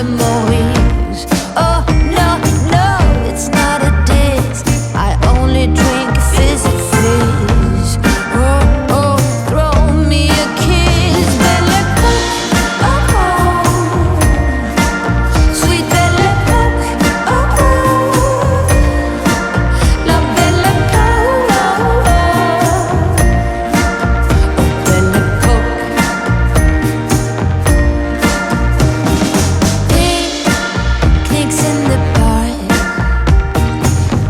memories. Oh no, no, it's not a diss. I only drink fizz fizz. Oh, oh, throw me a kiss. Belle Époque, oh, oh. Sweet Belle Époque, oh, oh. La Belle Époque, oh, oh. Belle Époque. Picnics in the park,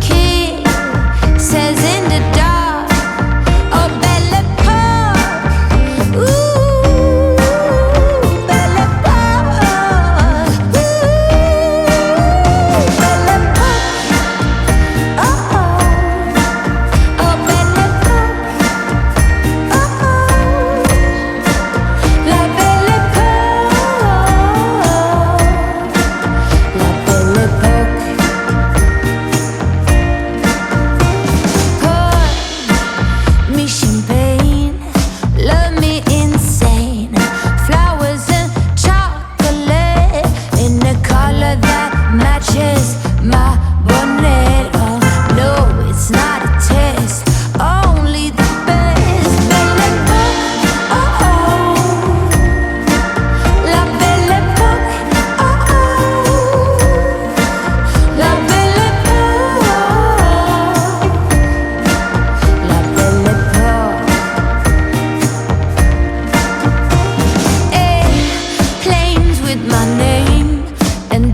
kisses in the dark. Oh, Belle Époque, ooh, Belle Époque, ooh, Belle Époque, oh, oh, oh, Belle Époque, oh, oh, la Belle Époque, la Belle Époque. Pour me champagne, love me insane. Flowers and chocolate in a color that matches my bonnet. Oh no, it's not a test, only the best. Belle Époque, oh oh, la Belle Époque, oh oh, la Belle Époque, la Belle Époque. Airplanes with my name and